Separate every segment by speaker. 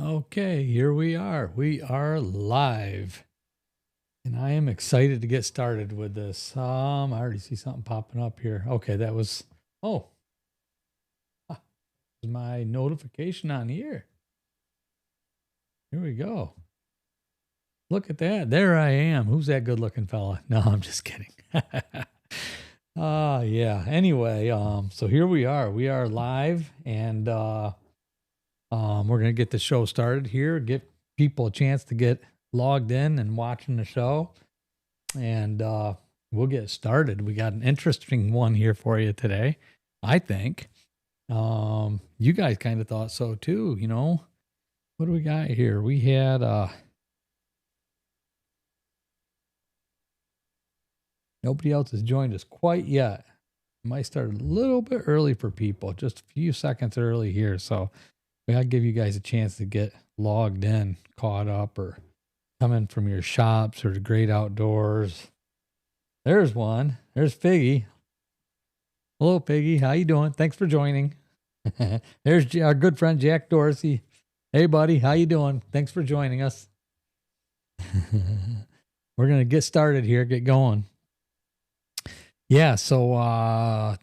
Speaker 1: Okay, here we are. We are live. And I am excited to get started with this. I already see something popping up here. Okay, that was my notification on here. Here we go. Look at that. There I am. Who's that good looking fella? No, I'm just kidding. Yeah. Anyway, so here we are. We are live and we're gonna get the show started here, get people a chance to get logged in and watching the show. And we'll get started. We got an interesting one here for you today, I think. You guys kind of thought so too, you know. What do we got here? We had nobody else has joined us quite yet. Might start a little bit early for people, just a few seconds early here. So we gotta give you guys a chance to get logged in, caught up, or coming from your shops or the great outdoors. There's one. There's Piggy. Hello, Piggy. How you doing? Thanks for joining. There's our good friend Jack Dorsey. Hey, buddy. How you doing? Thanks for joining us. We're gonna get started here. Get going. Yeah. So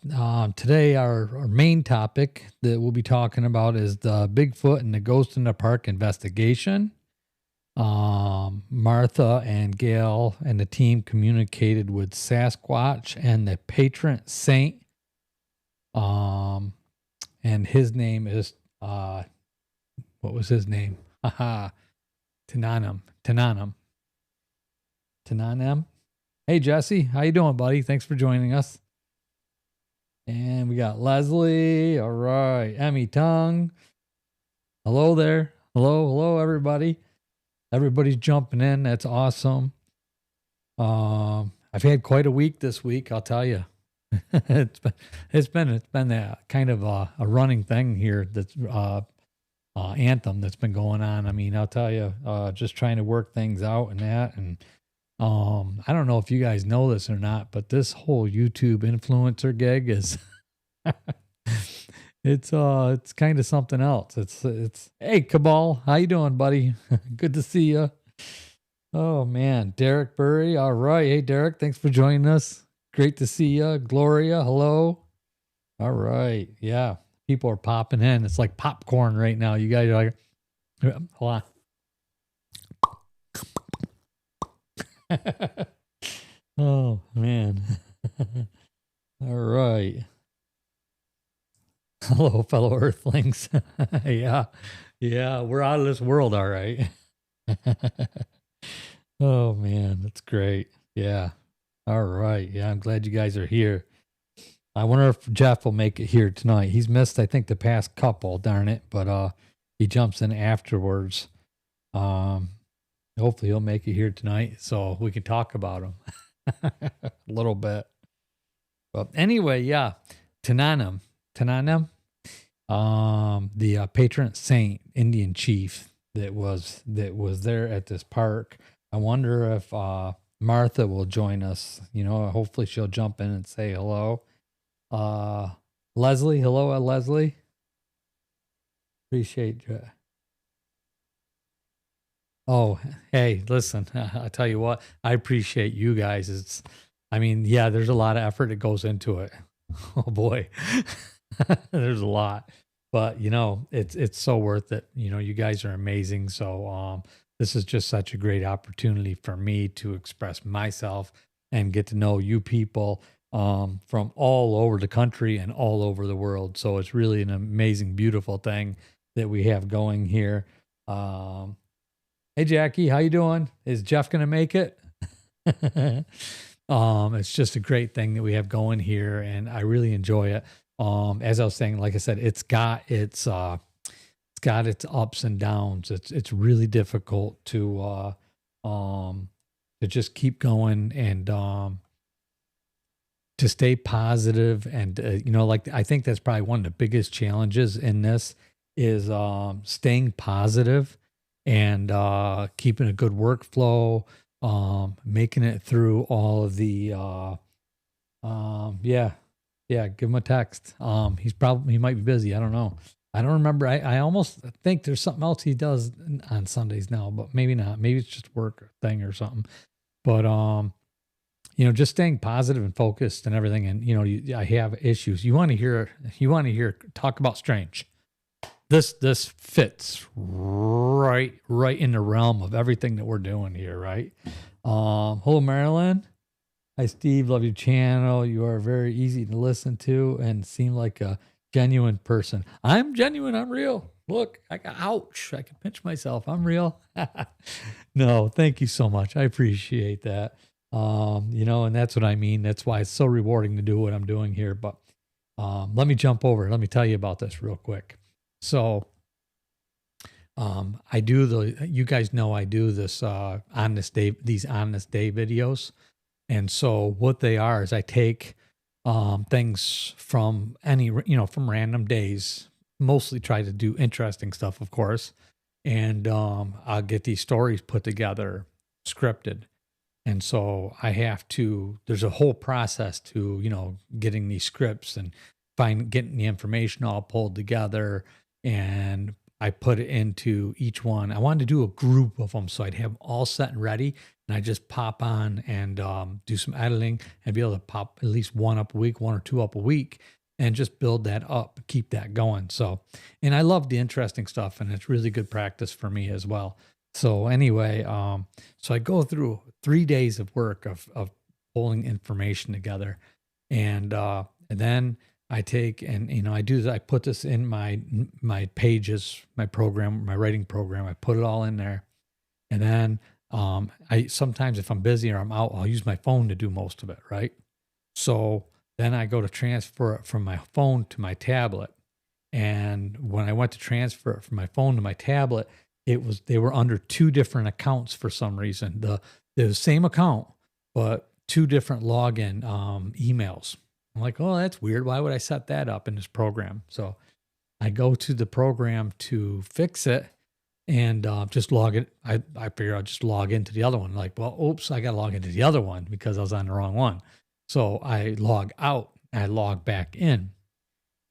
Speaker 1: today our main topic that we'll be talking about is the Bigfoot and the Ghost in the Park investigation. Martha and Gail and the team communicated with Sasquatch and the patron saint. And his name is, what was his name? Tananum. Hey, Jesse, how you doing, buddy? Thanks for joining us. And we got Leslie. All right. Emmy Tongue. Hello there. Hello, everybody. Everybody's jumping in. That's awesome. I've had quite a week this week, I'll tell you. it's been that kind of a running thing here. That's anthem that's been going on. I mean, I'll tell you, just trying to work things out and that. And I don't know if you guys know this or not, but this whole YouTube influencer gig is it's kind of something else. It's hey, Cabal, how you doing, buddy? Good to see you. Oh man, Derek Burry. All right. Hey, Derek, thanks for joining us. Great to see you. Gloria, hello. All right. Yeah. People are popping in. It's like popcorn right now. You guys are like, hold on. Oh man. All right. Hello, fellow Earthlings. Yeah, we're out of this world, all right. Oh man, that's great. Yeah, all right. Yeah, I'm glad you guys are here. I wonder if Jeff will make it here tonight. He's missed, I think, the past couple. Darn it, but he jumps in afterwards. Hopefully, he'll make it here tonight so we can talk about him a little bit. But anyway, yeah, Tananum, the patron saint Indian chief that was there at this park. I wonder if Martha will join us. You know, hopefully she'll jump in and say hello. Leslie, hello, Leslie. Appreciate you. Oh, hey, listen, I tell you what, I appreciate you guys. Yeah, there's a lot of effort that goes into it. Oh boy. There's a lot, but you know, it's so worth it. You know, you guys are amazing. So, this is just such a great opportunity for me to express myself and get to know you people, from all over the country and all over the world. So it's really an amazing, beautiful thing that we have going here. Hey Jackie, how you doing? Is Jeff going to make it? It's just a great thing that we have going here and I really enjoy it. As I was saying, like I said, it's got its ups and downs. It's really difficult to just keep going and to stay positive and you know, like I think that's probably one of the biggest challenges in this is staying positive and keeping a good workflow, making it through all of the yeah, give him a text. He might be busy. I don't know. I don't remember. I almost think there's something else he does on Sundays now, but maybe not. Maybe it's just work thing or something. But just staying positive and focused and everything. And I have issues. You want to hear talk about strange. This fits right in the realm of everything that we're doing here, right? Hello, Marilyn. Hi, Steve. Love your channel. You are very easy to listen to and seem like a genuine person. I'm genuine. I'm real. Look, ouch. I can pinch myself. I'm real. No, thank you so much. I appreciate that. And that's what I mean. That's why it's so rewarding to do what I'm doing here. But let me jump over. Let me tell you about this real quick. So you guys know I do this these honest day videos. And so what they are is I take things from from random days, mostly try to do interesting stuff, of course. And I'll get these stories put together, scripted. And so there's a whole process to, getting these scripts and getting the information all pulled together. And I put it into each one. I wanted to do a group of them so I'd have all set and ready. And I just pop on and do some editing and be able to pop at least one up a week, one or two up a week, and just build that up, keep that going. So, and I love the interesting stuff, and it's really good practice for me as well. So anyway, so I go through 3 days of work of pulling information together, and then I take and I do that. I put this in my pages, my program, my writing program. I put it all in there, and then I sometimes if I'm busy or I'm out, I'll use my phone to do most of it. Right. So then I go to transfer it from my phone to my tablet, and when I went to transfer it from my phone to my tablet, they were under two different accounts for some reason. The same account, but two different login emails. I'm like, oh, that's weird. Why would I set that up in this program? So I go to the program to fix it and just log it. I figure I'll just log into the other one. Like, well, oops, I got to log into the other one because I was on the wrong one. So I log out, I log back in,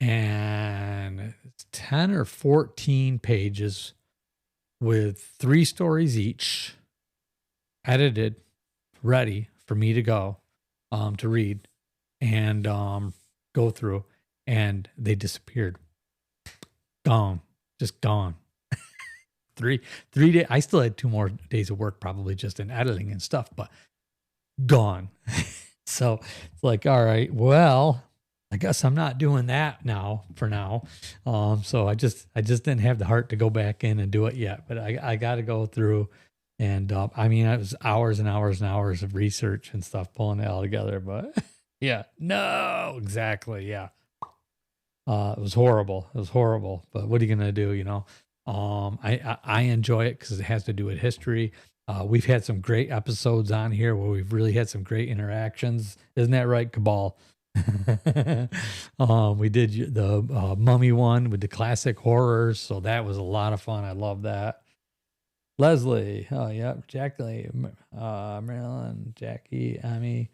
Speaker 1: and it's 10 or 14 pages with 3 stories each, edited, ready for me to go to read and go through, and they disappeared. Gone. Just gone. three days. I still had 2 more days of work probably just in editing and stuff, but gone. So it's like, all right, well, I guess I'm not doing that now for now. So I just didn't have the heart to go back in and do it yet, but I got to go through. And I mean, it was hours and hours and hours of research and stuff pulling it all together. But yeah, no, exactly. Yeah. It was horrible. It was horrible. But what are you going to do? I enjoy it because it has to do with history. We've had some great episodes on here where we've really had some great interactions. Isn't that right, Cabal? We did the mummy one with the classic horrors. So that was a lot of fun. I love that. Leslie. Oh, yep. Jackie, Marilyn, Jackie, Amy.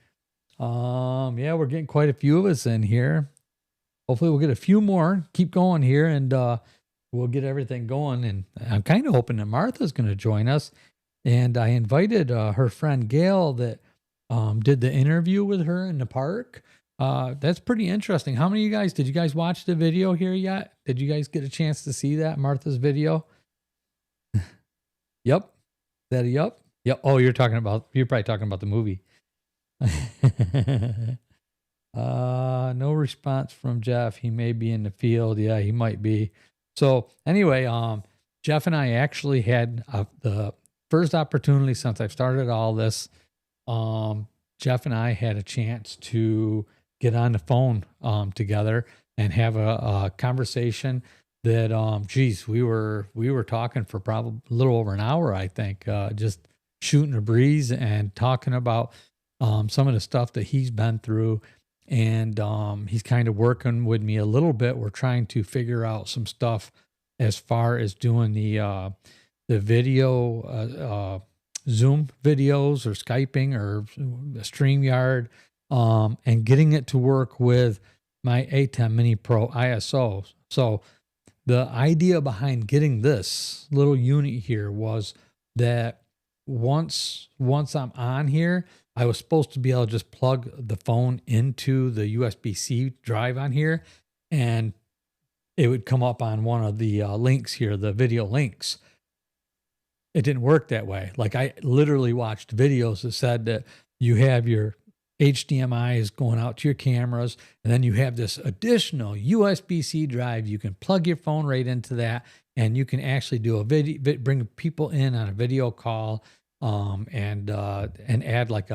Speaker 1: Yeah, we're getting quite a few of us in here. Hopefully we'll get a few more. Keep going here and we'll get everything going. And I'm kind of hoping that Martha's going to join us. And I invited her friend Gail that did the interview with her in the park. That's pretty interesting. How many of you guys, did you guys watch the video here yet? Did you guys get a chance to see that, Martha's video? Yep. That yep. Yep. Oh, you're probably talking about the movie. No response from Jeff. He may be in the field. Yeah, he might be. So anyway, Jeff and I actually had the first opportunity since I've started all this. Jeff and I had a chance to get on the phone together and have a conversation that we were talking for probably a little over an hour, I think, just shooting a breeze and talking about some of the stuff that he's been through. And he's kind of working with me a little bit. We're trying to figure out some stuff as far as doing the video Zoom videos or Skyping or StreamYard, and getting it to work with my A10 Mini Pro ISO. So the idea behind getting this little unit here was that once I'm on here, I was supposed to be able to just plug the phone into the USB-C drive on here, and it would come up on one of the links here, the video links. It didn't work that way. Like, I literally watched videos that said that you have your HDMI is going out to your cameras, and then you have this additional USB-C drive. You can plug your phone right into that, and you can actually do a video, bring people in on a video call, and add like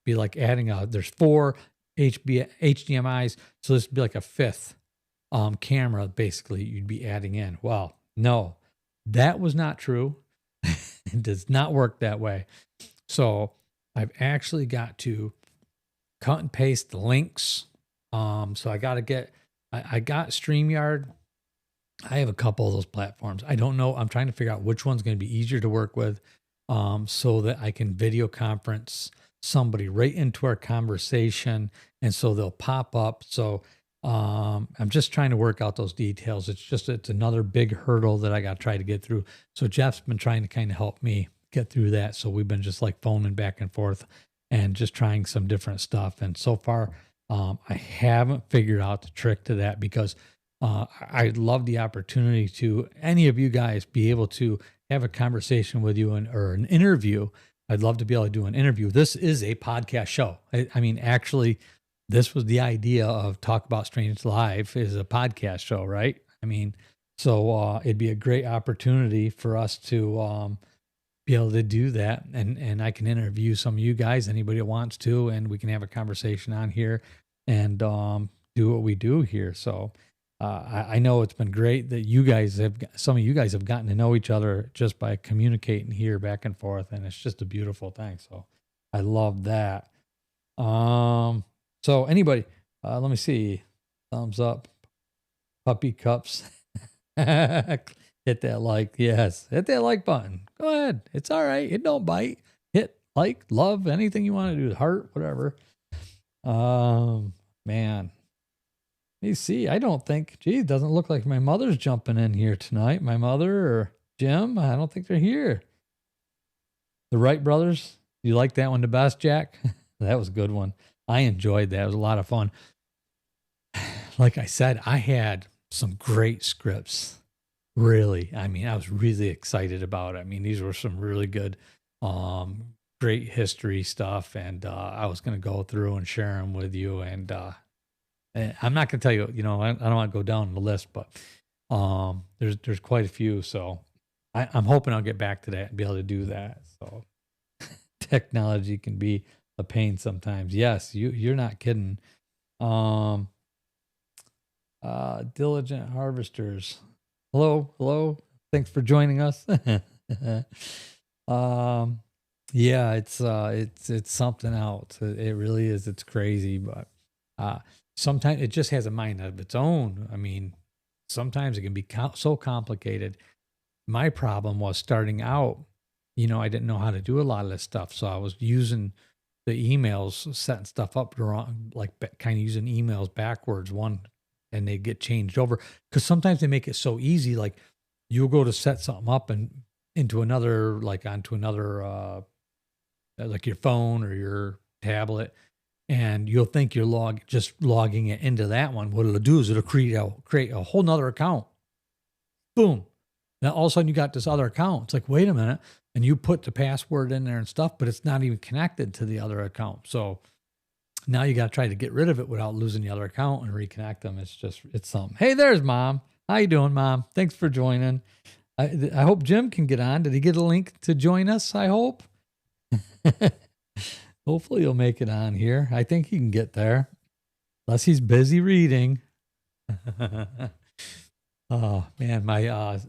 Speaker 1: be like adding there's 4 HDMIs, so this would be like a 5th camera basically you'd be adding in. Well, no, that was not true. It does not work that way. So I've actually got to cut and paste the links. So I got to I got StreamYard. I have a couple of those platforms. I don't know. I'm trying to figure out which one's going to be easier to work with, so that I can video conference somebody right into our conversation. And so they'll pop up. So I'm just trying to work out those details. It's another big hurdle that I got to try to get through. So Jeff's been trying to kind of help me get through that. So we've been just like phoning back and forth and just trying some different stuff. And so far, I haven't figured out the trick to that, because I'd love the opportunity to any of you guys be able to have a conversation with you or an interview. I'd love to be able to do an interview. This is a podcast show. I mean, actually, this was the idea of Talk About Strange Live is a podcast show, right? I mean, so it'd be a great opportunity for us to be able to do that. And I can interview some of you guys, anybody that wants to, and we can have a conversation on here and do what we do here. So I know it's been great that some of you guys have gotten to know each other just by communicating here back and forth. And it's just a beautiful thing. So I love that. So anybody, let me see, thumbs up, puppy cups, hit that like, yes, hit that like button. Go ahead. It's all right. It don't bite. Hit like, love, anything you want to do, heart, whatever. Man, you see, I don't think, gee, it doesn't look like my mother's jumping in here tonight. My mother or Jim, I don't think they're here. The Wright brothers, you like that one the best, Jack? That was a good one. I enjoyed that. It was a lot of fun. Like I said, I had some great scripts. Really. I mean, I was really excited about it. I mean, these were some really good, great history stuff. And I was going to go through and share them with you. And I'm not going to tell you, I don't want to go down the list, but there's quite a few. So I'm hoping I'll get back to that and be able to do that. So technology can be a pain sometimes. Yes, you're not kidding. Diligent harvesters. Hello. Thanks for joining us. Yeah, it's something else. It really is. It's crazy, but sometimes it just has a mind of its own. I mean, sometimes it can be so complicated. My problem was starting out, I didn't know how to do a lot of this stuff. So I was using the emails, setting stuff up wrong, like kind of using emails backwards and they get changed over. Because sometimes they make it so easy. Like you'll go to set something up and onto another, like your phone or your tablet, and you'll think you're just logging it into that one. What it'll do is it'll create a whole nother account. Boom. Now all of a sudden you got this other account. It's like, wait a minute. And you put the password in there and stuff, but it's not even connected to the other account. So now you got to try to get rid of it without losing the other account and reconnect them. It's something. Hey, there's Mom. How you doing, Mom? Thanks for joining. I hope Jim can get on. Did he get a link to join us? I hope. Hopefully he'll make it on here. I think he can get there. Unless he's busy reading. Oh, man. My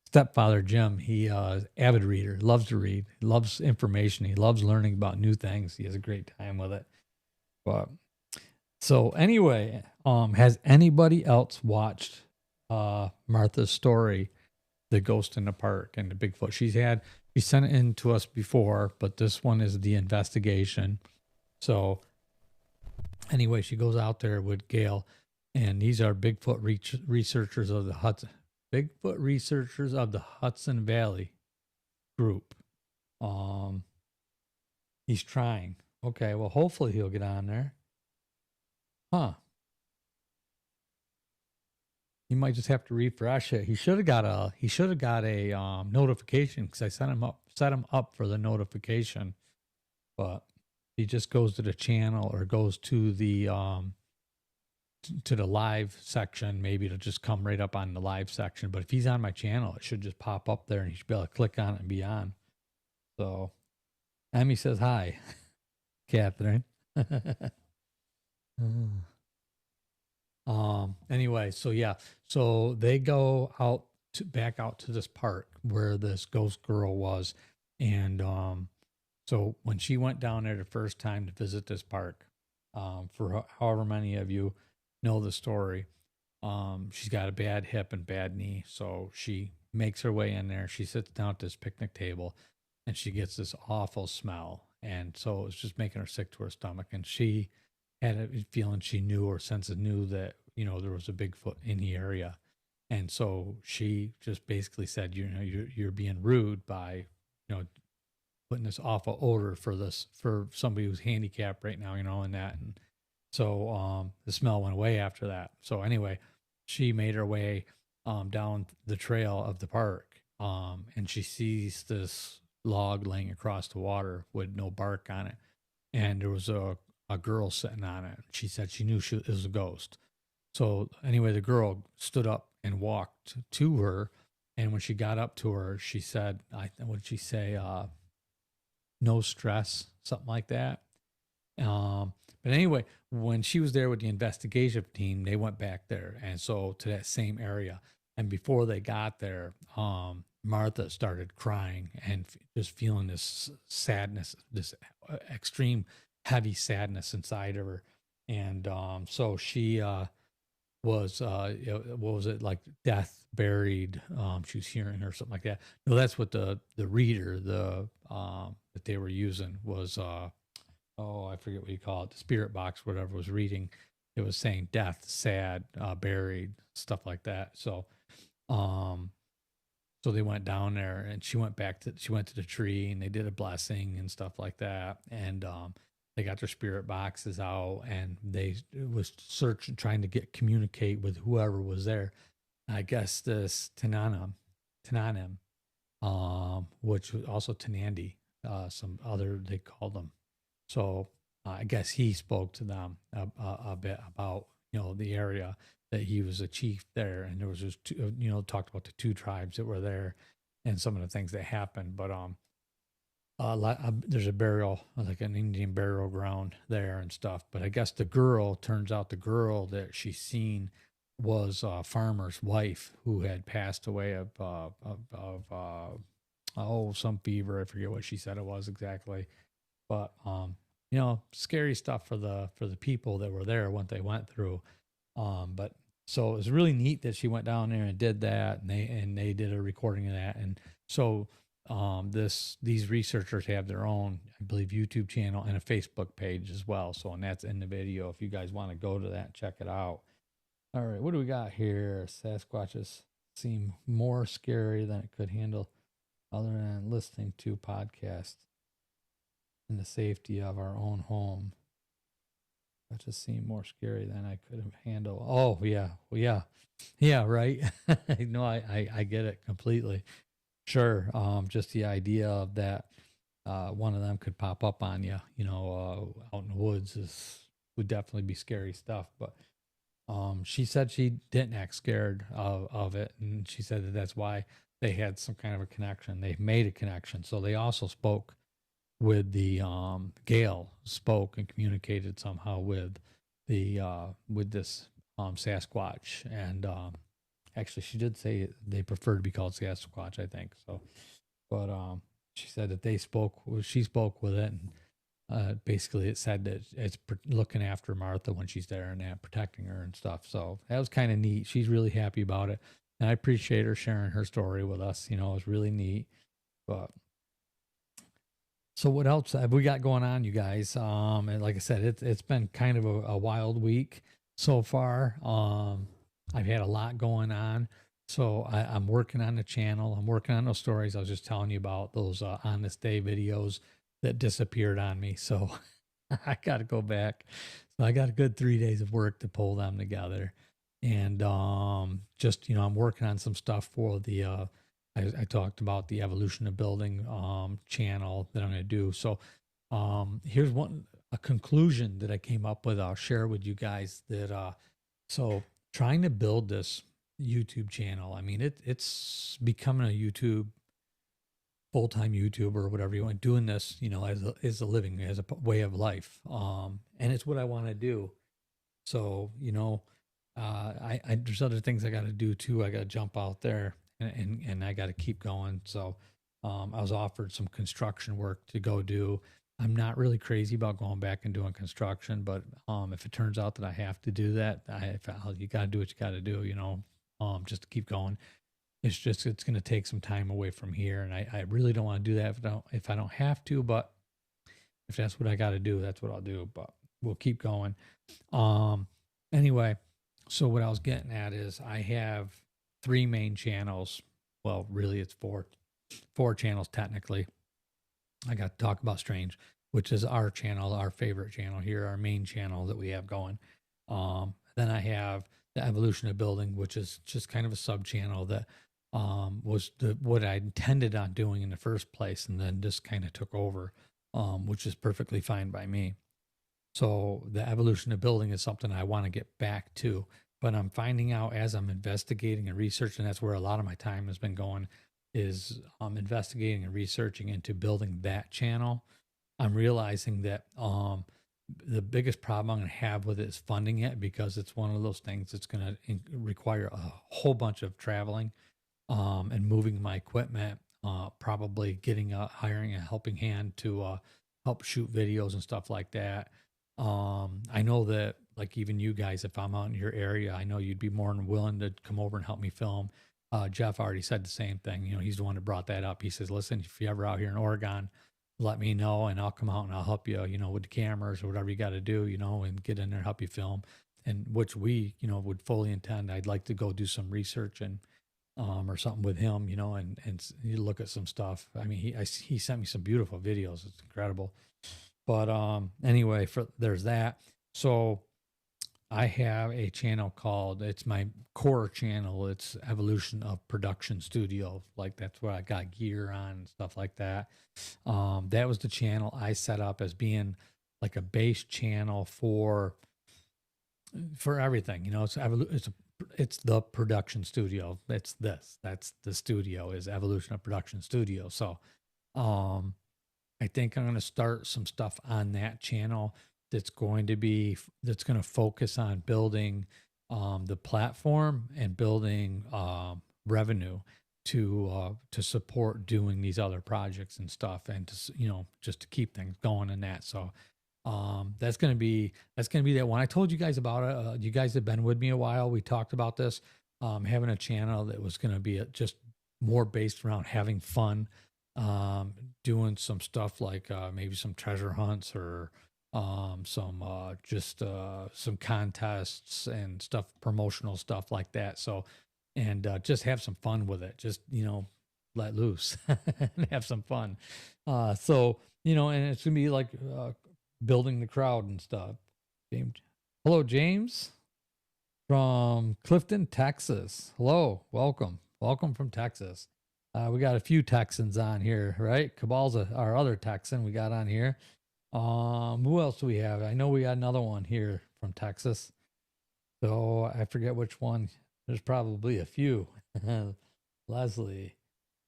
Speaker 1: stepfather, Jim, he avid reader, loves to read, he loves information. He loves learning about new things. He has a great time with it. But so anyway, has anybody else watched Martha's story, The Ghost in the Park and the Bigfoot? She sent it in to us before, but this one is the investigation. So anyway, she goes out there with Gail and these are Bigfoot researchers of the Hudson Valley group. Um, he's trying. Okay, well, hopefully he'll get on there. Huh? You might just have to refresh it. He should have got a notification because I set him up for the notification, but he just goes to the channel or goes to the live section. Maybe it'll just come right up on the live section. But if he's on my channel, it should just pop up there, and he should be able to click on it and be on. So, Emmy says hi, Catherine. Anyway, so yeah, so they go back out to this park where this ghost girl was, and so when she went down there the first time to visit this park, for however many of you know the story, she's got a bad hip and bad knee, so she makes her way in there. She sits down at this picnic table, and she gets this awful smell, and so it's just making her sick to her stomach, and she had a feeling she knew or senses knew that there was a Bigfoot in the area, and so she just basically said, you're being rude by putting this awful odor for somebody who's handicapped right now, and that, and so the smell went away after that. So anyway, she made her way down the trail of the park, and she sees this log laying across the water with no bark on it, and there was a girl sitting on it. She said she knew it was a ghost. So anyway, the girl stood up and walked to her. And when she got up to her, she said, what did she say? No stress, something like that. But anyway, when she was there with the investigation team, they went back there. And so to that same area. And before they got there, Martha started crying and just feeling this sadness, this extreme heavy sadness inside of her. And so she was, what was it, like death buried? She was hearing her, something like that. No, that's what the reader, that they were using was, I forget what you call it, the spirit box, whatever was reading. It was saying death, sad, buried, stuff like that. So, so they went down there, and she went to the tree, and they did a blessing and stuff like that. And they got their spirit boxes out, and they was searching, trying to communicate with whoever was there. I guess this Tananim, which was also Tanandi, some other they called them. So I guess he spoke to them a bit about the area, that he was a chief there, and there was just talked about the two tribes that were there and some of the things that happened. But there's a burial, like an Indian burial ground there and stuff. But I guess turns out the girl that she's seen was a farmer's wife who had passed away of some fever. I forget what she said it was exactly. But scary stuff for the people that were there, what they went through. But so it was really neat that she went down there and did that, and they did a recording of that. And so these researchers have their own, I believe, YouTube channel and a Facebook page as well. So, and that's in the video if you guys want to go to that and check it out. All right, what do we got here? Sasquatches seem more scary than it could handle, other than listening to podcasts in the safety of our own home. That just seemed more scary than I could have handled. Oh yeah, well, yeah, right. No, I get it completely. Sure. Just the idea of that one of them could pop up on you, out in the woods would definitely be scary stuff. But she said she didn't act scared of it, and she said that's why they had some kind of a connection. They made a connection, so they also spoke with the Gail, spoke and communicated somehow with this Sasquatch, and actually she did say they prefer to be called Sasquatch, I think so. But she said that she spoke with it, and basically it said that it's looking after Martha when she's there and that, protecting her and stuff. So that was kind of neat. She's really happy about it, and I appreciate her sharing her story with us. It was really neat. But so what else have we got going on, you guys? And like I said, it's been kind of a wild week. so far. I've had a lot going on. So I'm working on the channel. I'm working on those stories. I was just telling you about those on this day videos that disappeared on me. So I got to go back. So I got a good 3 days of work to pull them together. And just, I'm working on some stuff for the, I talked about the evolution of building channel that I'm going to do. So here's a conclusion that I came up with. I'll share with you guys that, so trying to build this YouTube channel, I mean, it's becoming a YouTube full-time YouTuber or whatever you want, doing this, as a living, as a way of life. And it's what I want to do. So, there's other things I got to do too. I got to jump out there and I got to keep going. So, I was offered some construction work to go do. I'm not really crazy about going back and doing construction, but if it turns out that I have to do that, you got to do what you got to do, just to keep going. It's going to take some time away from here, and I really don't want to do that if I don't have to. But if that's what I got to do, that's what I'll do. But we'll keep going. Anyway, so what I was getting at is I have 3 main channels. Well, really, it's four channels technically. I got to talk about Strange, which is our channel, our favorite channel here, our main channel that we have going. Then I have the evolution of building, which is just kind of a sub channel that was what I intended on doing in the first place, and then just kind of took over, which is perfectly fine by me. So the evolution of building is something I want to get back to, but I'm finding out as I'm investigating and researching, that's where a lot of my time has been going, is investigating and researching into building that channel. I'm realizing that the biggest problem I'm going to have with it is funding it, because it's one of those things that's going to require a whole bunch of traveling and moving my equipment, probably hiring a helping hand to help shoot videos and stuff like that. I know that, like, even you guys, if I'm out in your area, I know you'd be more than willing to come over and help me film. Jeff already said the same thing. He's the one that brought that up. He says, listen, if you're ever out here in Oregon, let me know and I'll come out and I'll help you, with the cameras or whatever you got to do, and get in there and help you film. And which we, would fully intend. I'd like to go do some research and, or something with him, and you look at some stuff. I mean, he sent me some beautiful videos. It's incredible. But anyway, there's that. So I have a channel it's my core channel. It's Evolution of Production Studio. Like, that's where I got gear on and stuff like that. That was the channel I set up as being like a base channel for everything. It's the production studio. That's the studio, is Evolution of Production Studio. So, I think I'm going to start some stuff on that channel that's going to focus on building the platform and building revenue to support doing these other projects and stuff, and to just to keep things going in that. So that's going to be that one. I told you guys about it. You guys have been with me a while. We talked about this, having a channel that was going to be just more based around having fun, doing some stuff like maybe some treasure hunts or some contests and stuff, promotional stuff like that. So, and just have some fun with it. Just, let loose and have some fun. So, and it's gonna be like building the crowd and stuff. James, hello, James from Clifton, Texas. Hello, welcome from Texas. We got a few Texans on here, right? Cabal's our other Texan we got on here. Who else do we have? I know we got another one here from Texas. So I forget which one. There's probably a few. Leslie.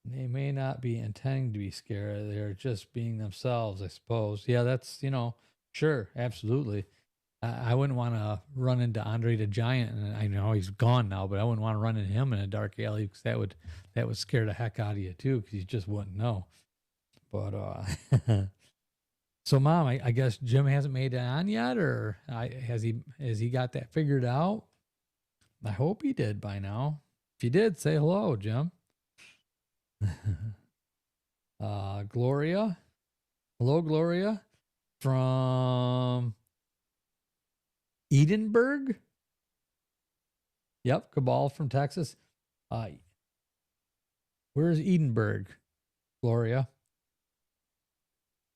Speaker 1: They may not be intending to be scary. They're just being themselves, I suppose. Yeah, that's, sure, absolutely. I wouldn't want to run into Andre the Giant, and I know he's gone now, but I wouldn't want to run into him in a dark alley, because that would scare the heck out of you too, because you just wouldn't know. But so, Mom, I guess Jim hasn't made it on yet, or has he got that figured out? I hope he did by now. If you did, say hello, Jim. Gloria, hello, Gloria from Edinburgh. Yep, Cabal from Texas. Where's Edinburgh, Gloria?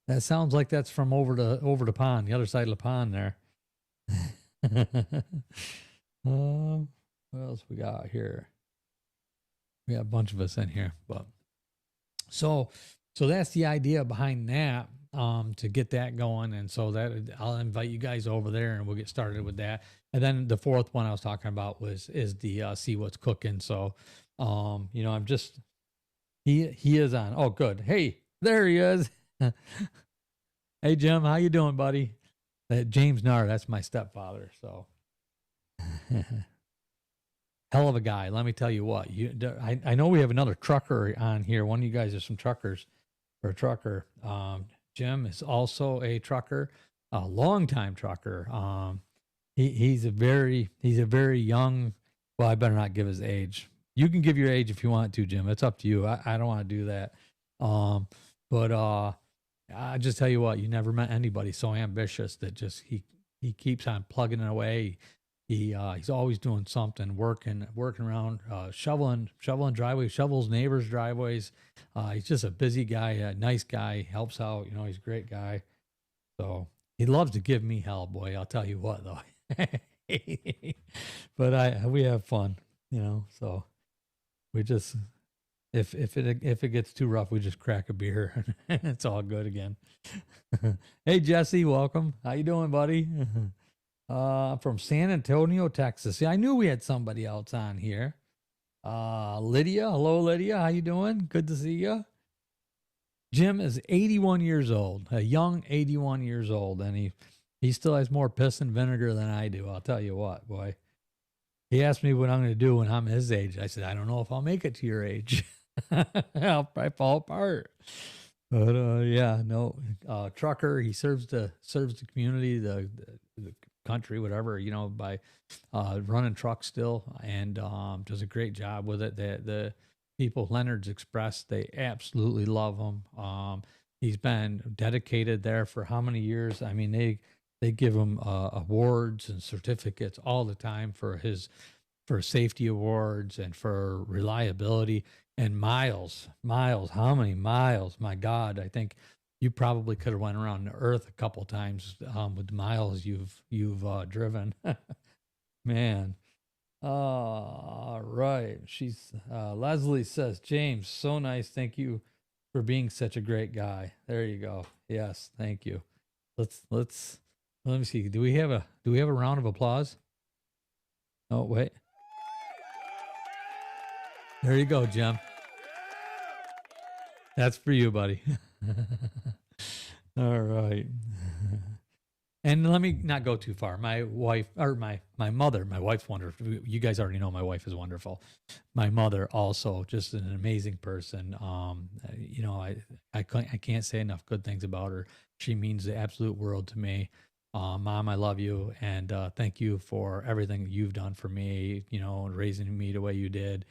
Speaker 1: That sounds like that's from over the pond, the other side of the pond there. What else we got here? We got a bunch of us in here, but so that's the idea behind that, to get that going. And so that I'll invite you guys over there and we'll get started with that. And then the fourth one I was talking about is the see what's cooking. So I'm just he is on. Oh, good. Hey, there he is. Hey Jim, how you doing, buddy? James Nar, that's my stepfather. So hell of a guy. Let me tell you what. I know we have another trucker on here. One of you guys are some truckers or a trucker. Jim is also a trucker, a longtime trucker. He's a very young. Well, I better not give his age. You can give your age if you want to, Jim. It's up to you. I don't want to do that. But I just tell you what, you never met anybody so ambitious that just he keeps on plugging it away. He's always doing something, working around, shoveling driveways, shovels neighbors' driveways. He's just a busy guy, a nice guy, helps out. He's a great guy. So he loves to give me hell, boy. I'll tell you what, though. But we have fun, So we just if it gets too rough, we just crack a beer and it's all good again. Hey Jesse, welcome. How you doing, buddy? From San Antonio, Texas. See, I knew we had somebody else on here. Lydia, hello Lydia, how you doing? Good to see you. Jim is 81 years old, a young 81 years old, and he still has more piss and vinegar than I do. I'll tell you what, boy. He asked me what I'm going to do when I'm his age. I said, I don't know if I'll make it to your age. I'll probably fall apart. But trucker. He serves the community, the country, whatever, by running trucks still, and does a great job with it. The people, Leonard's Express, they absolutely love him. He's been dedicated there for how many years? I mean, they give him awards and certificates all the time for safety awards and for reliability and miles. How many miles? My God, I think you probably could have went around the earth a couple times with the miles you've driven. Man. All right. She's Leslie says, James, so nice. Thank you for being such a great guy. There you go. Yes, thank you. Let me see. Do we have a round of applause? Oh, wait. There you go, Jim. That's for you, buddy. All right. And let me not go too far. My wife, or my mother, my wife's wonderful. You guys already know my wife is wonderful. My mother also just an amazing person. I can't say enough good things about her. She means the absolute world to me. Mom, I love you, and thank you for everything you've done for me, raising me the way you did.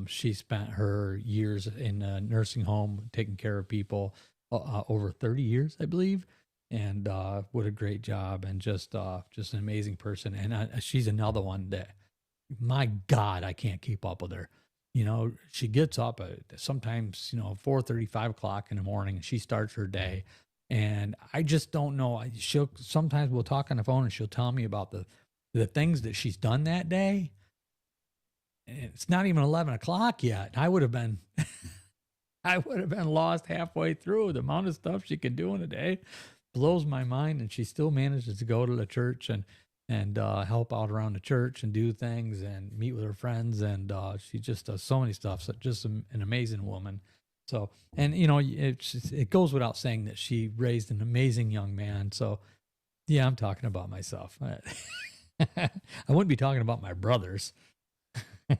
Speaker 1: She spent her years in a nursing home taking care of people, over 30 years, I believe. And what a great job, and just an amazing person. And she's another one that, my God, I can't keep up with her. She gets up at sometimes 4:30, 5 o'clock in the morning, and she starts her day. And I just don't know. Sometimes we'll talk on the phone and she'll tell me about the things that she's done that day. And it's not even 11 o'clock yet. I would have been lost halfway through. The amount of stuff she can do in a day blows my mind. And she still manages to go to the church and help out around the church and do things and meet with her friends. And she just does so many stuff. So just an amazing woman. So, and it goes without saying that she raised an amazing young man. So yeah, I'm talking about myself. I wouldn't be talking about my brothers.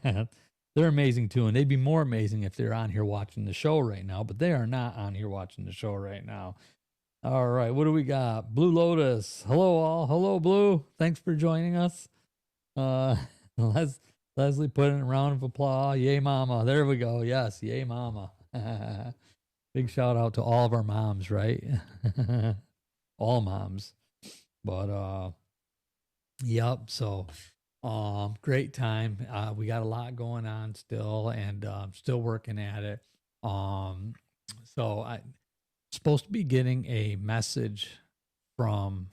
Speaker 1: They're amazing too. And they'd be more amazing if they're on here watching the show right now, but they are not on here watching the show right now. All right. What do we got? Blue Lotus. Hello all. Hello, Blue. Thanks for joining us. Leslie put in a round of applause. Yay, mama. There we go. Yes. Yay, mama. Big shout out to all of our moms, right? All moms. But yep. So Great time. We got a lot going on still, and still working at it. Um, so I supposed to be getting a message from,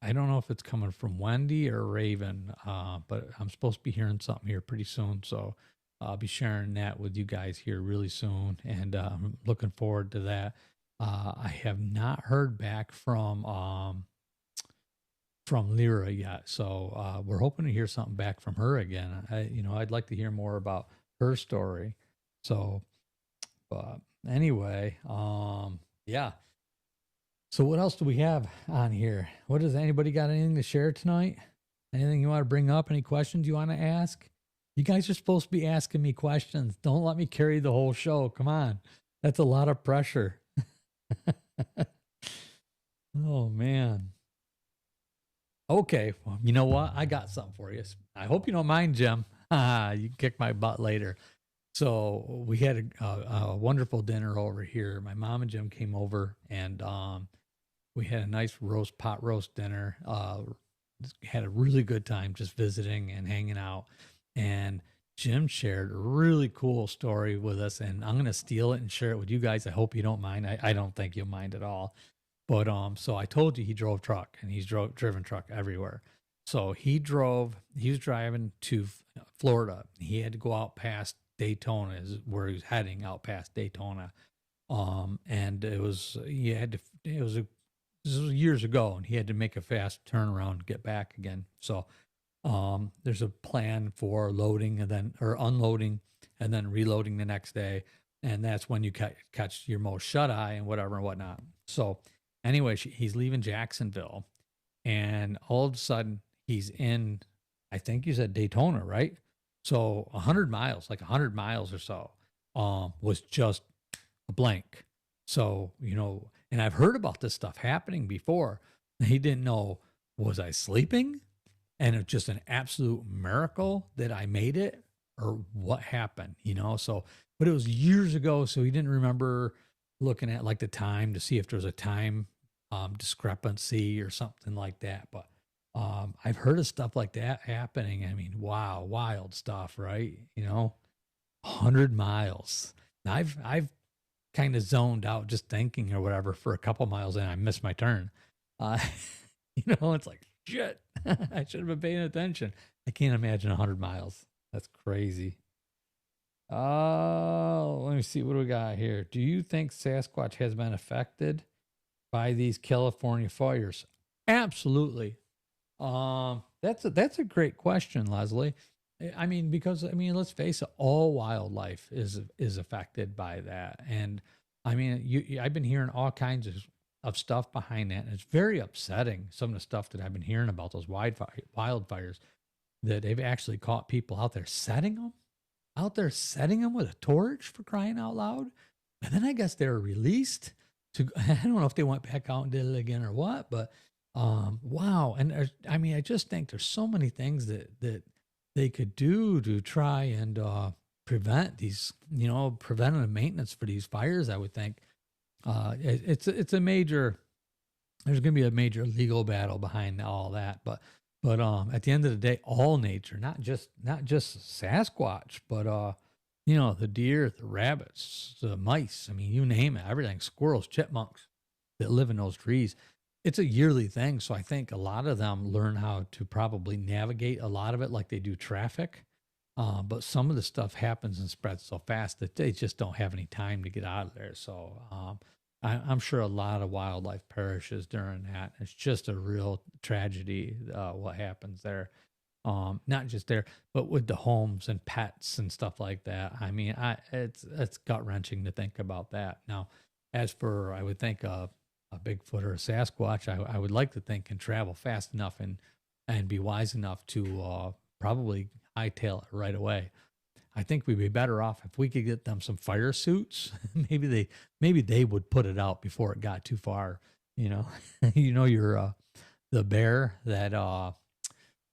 Speaker 1: I don't know if it's coming from Wendy or Raven, but I'm supposed to be hearing something here pretty soon. So I'll be sharing that with you guys here really soon, and I'm looking forward to that. I have not heard back from Lyra yet, so we're hoping to hear something back from her again. I'd like to hear more about her story. So, but anyway, yeah. So what else do we have on here? What does anybody got anything to share tonight? Anything you want to bring up? Any questions you want to ask? You guys are supposed to be asking me questions. Don't let me carry the whole show. Come on. That's a lot of pressure. Oh man. Okay. Well, you know what? I got something for you. I hope you don't mind, Jim. You can kick my butt later. So we had a wonderful dinner over here. My mom and Jim came over, and we had a nice pot roast dinner. Had a really good time just visiting and hanging out. And Jim shared a really cool story with us, and I'm gonna steal it and share it with you guys. I hope you don't mind. I don't think you'll mind at all. But so I told you he drove truck, and he's driven truck everywhere. So he was driving to Florida. He had to go out past Daytona, is where he was heading, out past Daytona. And it was he had to it was a this was years ago, and he had to make a fast turnaround and get back again. So there's a plan for loading and then or unloading and then reloading the next day, and that's when you catch your most shut eye and whatever and whatnot. So anyway, he's leaving Jacksonville, and all of a sudden he's in, I think you said Daytona, right? So 100 miles, like 100 miles or so, was just a blank. So, and I've heard about this stuff happening before. He didn't know, was I sleeping? And it's just an absolute miracle that I made it, or what happened. So, but it was years ago. So he didn't remember looking at like the time to see if there was a time discrepancy or something like that. But I've heard of stuff like that happening. I mean, wow, wild stuff, right? 100 miles. I've kind of zoned out just thinking or whatever for a couple miles, and I missed my turn. Uh, it's like shit. I should have been paying attention. I can't imagine 100 miles. That's crazy. Let me see. What do we got here? Do you think Sasquatch has been affected by these California fires? Absolutely. That's a great question, Leslie. I mean, because let's face it, all wildlife is affected by that, and I mean, I've been hearing all kinds of stuff behind that, and it's very upsetting. Some of the stuff that I've been hearing about those wildfires, that they've actually caught people out there setting them with a torch, for crying out loud, and then I guess they were released to. I don't know if they went back out and did it again or what, but wow. And I just think there's so many things that they could do to try and prevent these, preventative maintenance for these fires. I would think it's a major. There's going to be a major legal battle behind all that, but at the end of the day, all nature, not just Sasquatch, but the deer, the rabbits, the mice. I mean, you name it, everything, squirrels, chipmunks that live in those trees. It's a yearly thing. So I think a lot of them learn how to probably navigate a lot of it like they do traffic. But some of the stuff happens and spreads so fast that they just don't have any time to get out of there. So I'm sure a lot of wildlife perishes during that. It's just a real tragedy what happens there. Not just there, but with the homes and pets and stuff like that. I mean, it's gut wrenching to think about that. Now, as for I would think a Bigfoot or a Sasquatch, I would like to think can travel fast enough and be wise enough to probably hightail it right away. I think we'd be better off if we could get them some fire suits. maybe they would put it out before it got too far. You're the bear that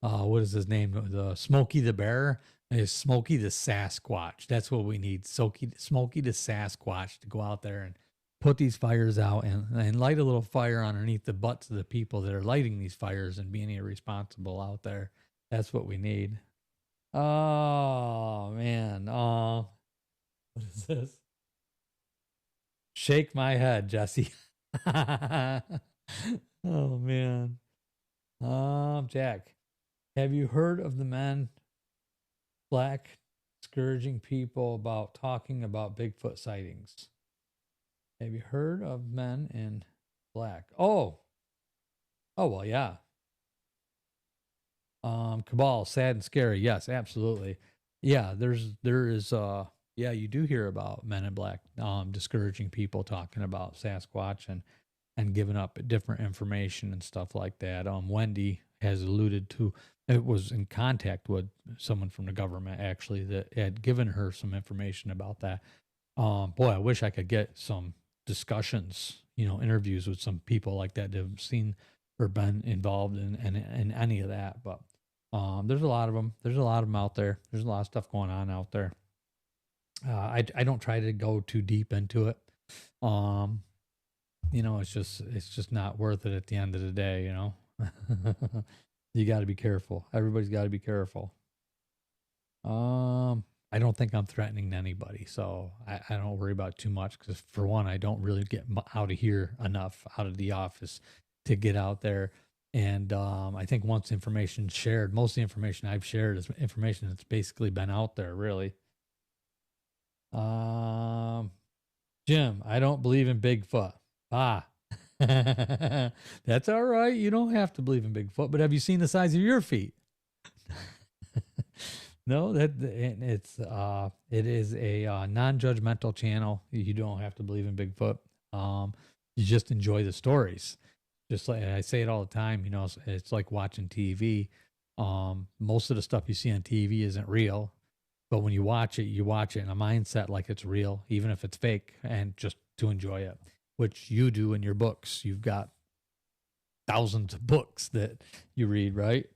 Speaker 1: what is his name? The Smokey the Bear is Smokey the Sasquatch. That's what we need. Smokey the Sasquatch to go out there and put these fires out and light a little fire underneath the butts of the people that are lighting these fires and being irresponsible out there. That's what we need. Oh man. What is this? Shake my head, Jesse. Oh man. Jack, have you heard of the men black scourging people about talking about Bigfoot sightings? Have you heard of men in black? Oh well, yeah. Cabal, sad and scary. Yes, absolutely. Yeah, there is yeah, you do hear about men in black discouraging people talking about Sasquatch and giving up different information and stuff like that. Wendy has alluded to it was in contact with someone from the government actually that had given her some information about that. Boy, I wish I could get some discussions, interviews with some people like that have seen or been involved in any of that. But there's a lot of them. There's a lot of them out there. There's a lot of stuff going on out there. I don't try to go too deep into it. It's just not worth it at the end of the day. You got to be careful. Everybody's got to be careful. I don't think I'm threatening to anybody, so I don't worry about it too much because for one, I don't really get out of here enough out of the office to get out there. And I think once information shared, most of the information I've shared is information that's basically been out there, really. Jim, I don't believe in Bigfoot. Ah, that's all right. You don't have to believe in Bigfoot, but have you seen the size of your feet? No, it is a non-judgmental channel. You don't have to believe in Bigfoot. You just enjoy the stories. Just like I say it all the time, it's like watching TV. Most of the stuff you see on TV isn't real, but when you watch it in a mindset like it's real, even if it's fake, and just to enjoy it, which you do in your books. You've got thousands of books that you read, right?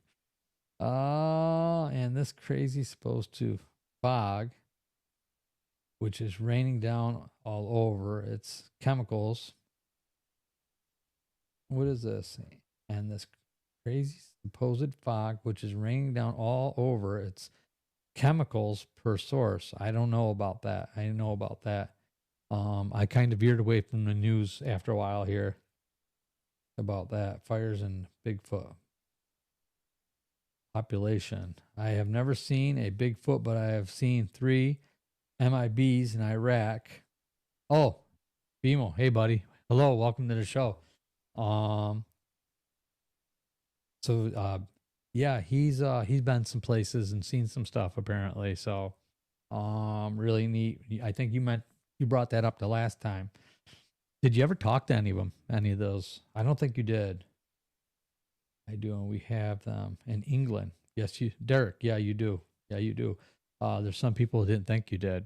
Speaker 1: And this crazy supposed to fog, which is raining down all over. It's chemicals. What is this? And this crazy supposed fog, which is raining down all over. It's chemicals per source. I don't know about that. I know about that. I kind of veered away from the news after a while here about that. Fires in Bigfoot population. I have never seen a Bigfoot, but I have seen 3 MIBs in Iraq. Oh, Bimo, hey buddy. Hello, welcome to the show. Yeah, he's been some places and seen some stuff apparently. So really neat. I think you brought that up the last time. Did you ever talk to any of them? Any of those? I don't think you did. I do, and we have them in England. Yes, Derek. Yeah, you do. Yeah, you do. There's some people who didn't think you did.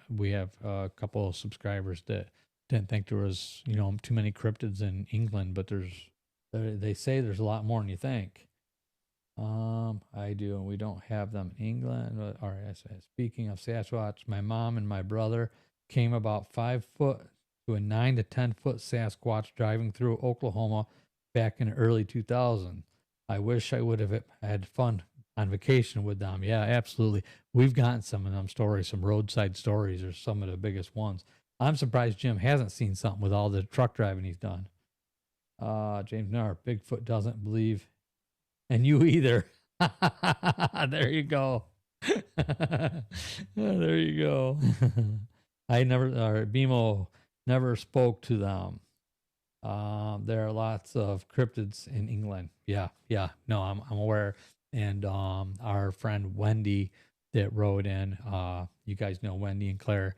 Speaker 1: We have a couple of subscribers that didn't think there was, too many cryptids in England, but they say there's a lot more than you think. I do, and we don't have them in England. All right. Speaking of Sasquatch, my mom and my brother came about 5 foot to a 9 to 10 foot Sasquatch driving through Oklahoma back in early 2000. I wish I would have had fun on vacation with them. Yeah, absolutely. We've gotten some of them stories, some roadside stories, are some of the biggest ones. I'm surprised Jim hasn't seen something with all the truck driving he's done. James Nar, Bigfoot doesn't believe, and you either. There you go. There you go. BMO never spoke to them. There are lots of cryptids in England. Yeah. No, I'm aware. And our friend Wendy that wrote in, you guys know Wendy and Claire,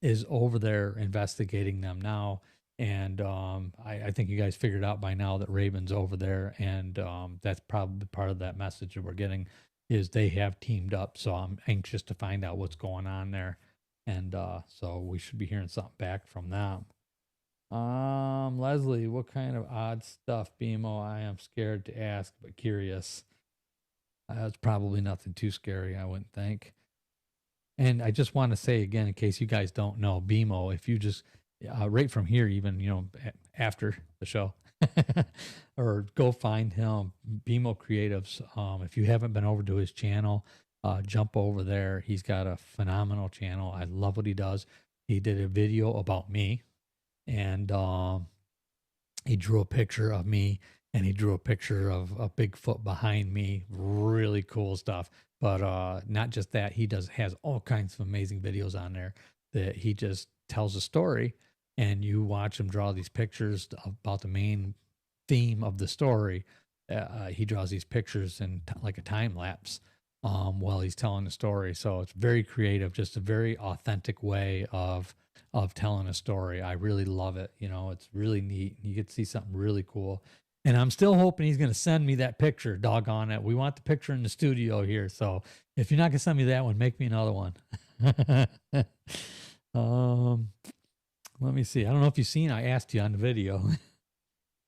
Speaker 1: is over there investigating them now. And I think you guys figured out by now that Raven's over there, and that's probably part of that message that we're getting is they have teamed up. So I'm anxious to find out what's going on there, and so we should be hearing something back from them. Leslie, what kind of odd stuff, BMO? I am scared to ask, but curious. It's probably nothing too scary, I wouldn't think. And I just want to say again, in case you guys don't know, BMO, if you just right from here, even after the show, or go find him, BMO Creatives. If you haven't been over to his channel, jump over there. He's got a phenomenal channel. I love what he does. He did a video about me, and he drew a picture of me, and he drew a picture of a Bigfoot behind me. Really cool stuff. But not just that, he has all kinds of amazing videos on there that he just tells a story, and you watch him draw these pictures about the main theme of the story. He draws these pictures in like a time lapse while he's telling the story. So it's very creative, just a very authentic way of telling a story. I really love it. You know, it's really neat. You get to see something really cool. And I'm still hoping he's going to send me that picture. Doggone it. We want the picture in the studio here. So if you're not going to send me that one, make me another one. Let me see. I don't know if you've seen, I asked you on the video.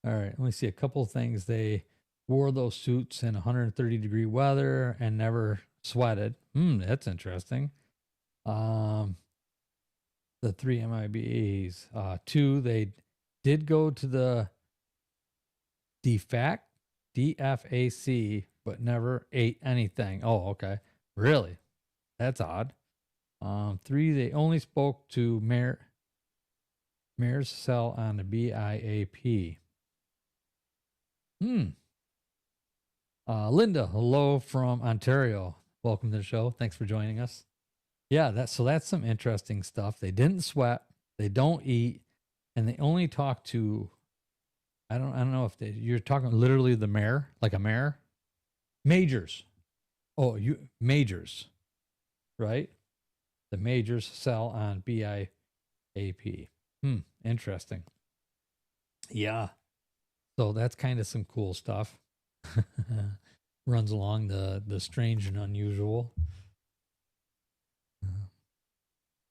Speaker 1: All right. Let me see a couple of things. They wore those suits in 130-degree weather and never sweated. That's interesting. The 3 MIBs. 2, they did go to the DFAC, but never ate anything. Oh, okay. Really? That's odd. 3, they only spoke to Mayor's cell on the BIP. Linda, hello from Ontario. Welcome to the show. Thanks for joining us. Yeah, that's some interesting stuff. They didn't sweat, they don't eat, and they only talk to, I don't know if you're talking literally the mayor, like a mayor? Majors. Oh, majors, right? The majors cell on BIP. Interesting. Yeah. So that's kind of some cool stuff. Runs along the strange and unusual.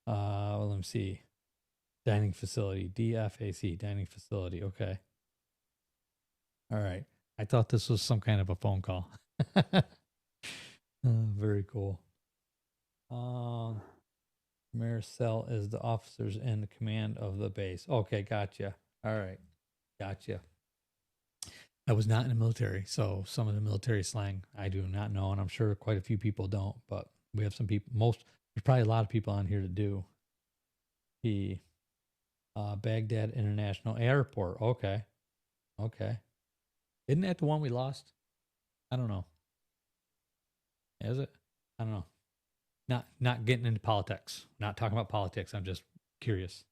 Speaker 1: Let me see. Dining facility, DFAC, dining facility. Okay. All right. I thought this was some kind of a phone call. Very cool. Mayor's cell is the officers in the command of the base. Okay, gotcha. All right. Gotcha. I was not in the military, so some of the military slang I do not know, and I'm sure quite a few people don't, but we have some people, there's probably a lot of people on here to do. Baghdad International Airport. Okay. Okay. Isn't that the one we lost? I don't know. Is it? I don't know. Not getting into politics. Not talking about politics. I'm just curious.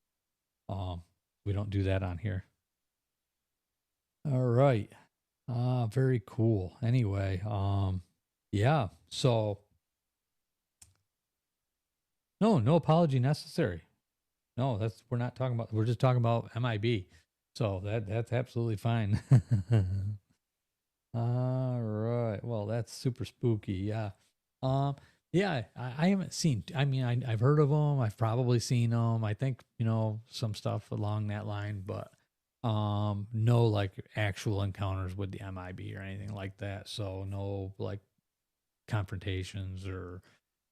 Speaker 1: We don't do that on here. All right. Very cool. Anyway, yeah. So no apology necessary. No, we're not talking about, we're just talking about MIB. So that's absolutely fine. All right. Well, that's super spooky. Yeah. Yeah, I haven't seen, I mean, I've heard of them. I've probably seen them. I think, some stuff along that line, but no like actual encounters with the MIB or anything like that. So no like confrontations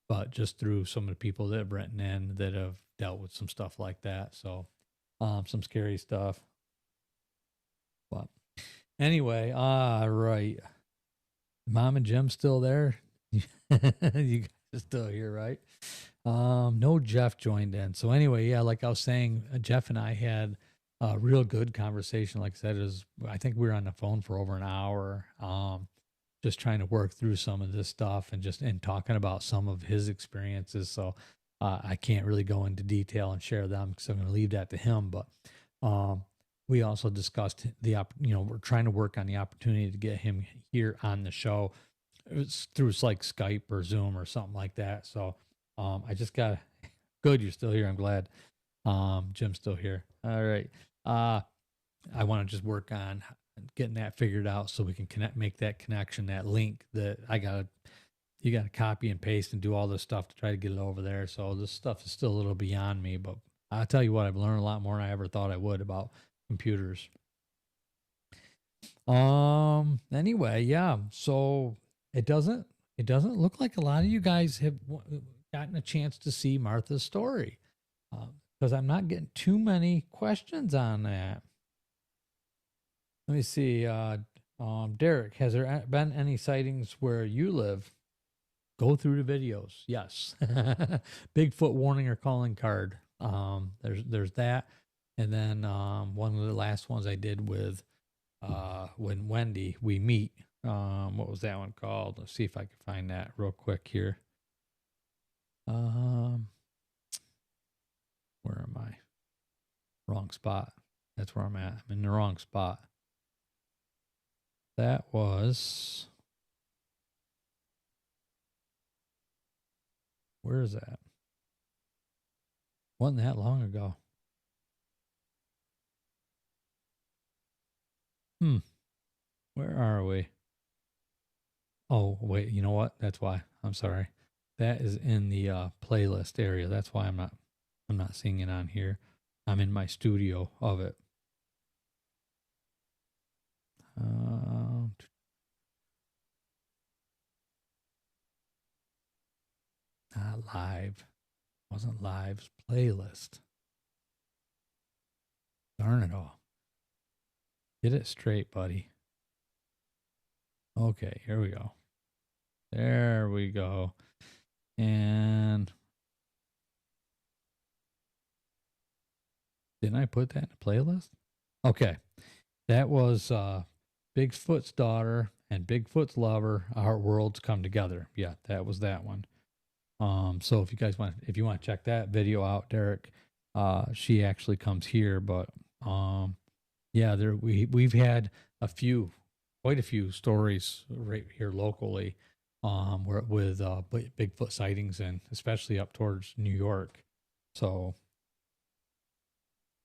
Speaker 1: but just through some of the people that have written in that have dealt with some stuff like that. So some scary stuff. But anyway, right. Mom and Jim still there? You guys are still here, right? No Jeff joined in. So anyway, yeah, like I was saying, Jeff and I had a real good conversation. Like I said, I think we were on the phone for over an hour, just trying to work through some of this stuff and talking about some of his experiences. So I can't really go into detail and share them because I'm going to leave that to him. But we also discussed we're trying to work on the opportunity to get him here on the show. It's through like Skype or Zoom or something like that. So I just got good. You're still here. I'm glad. Jim's still here. All right. I want to just work on getting that figured out so we can make that connection, that link that you got to copy and paste and do all this stuff to try to get it over there. So this stuff is still a little beyond me, but I'll tell you what, I've learned a lot more than I ever thought I would about computers. Anyway, yeah. So it doesn't look like a lot of you guys have gotten a chance to see Martha's story, because I'm not getting too many questions on that. Let me see. Derek, has there been any sightings where you live? Go through the videos. Yes. Bigfoot warning or calling card. There's that. And then one of the last ones I did with when Wendy we meet. What was that one called? Let's see if I can find that real quick here. Where am I? Wrong spot. That's where I'm at. I'm in the wrong spot. That was, where is that? Wasn't that long ago. Where are we? Oh, wait, you know what? That's why. I'm sorry. That is in the playlist area. That's why I'm not seeing it on here. I'm in my studio of it. Not live. Wasn't live's playlist. Darn it all. Get it straight, buddy. Okay, here we go. There we go. And didn't I put that in the playlist? Okay. That was Bigfoot's daughter and Bigfoot's lover, our worlds come together. Yeah, that was that one. So if you want to check that video out, Derek, she actually comes here, but yeah, we've had quite a few stories right here locally, with Bigfoot sightings, and especially up towards New York. So,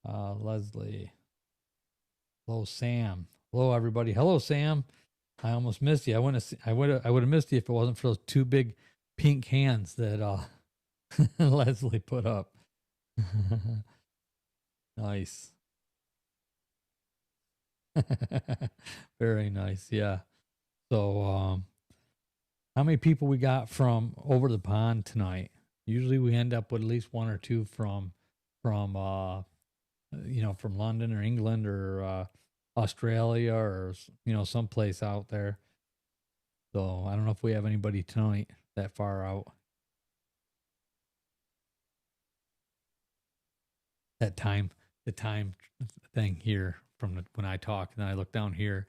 Speaker 1: Leslie, hello Sam, hello everybody, hello Sam. I almost missed you. I would have missed you if it wasn't for those two big pink hands that Leslie put up. Nice. Very nice. Yeah. So, how many people we got from over the pond tonight? Usually we end up with at least one or two from from London or England or Australia or someplace out there. So I don't know if we have anybody tonight that far out. The time thing here when I talk, and then I look down here,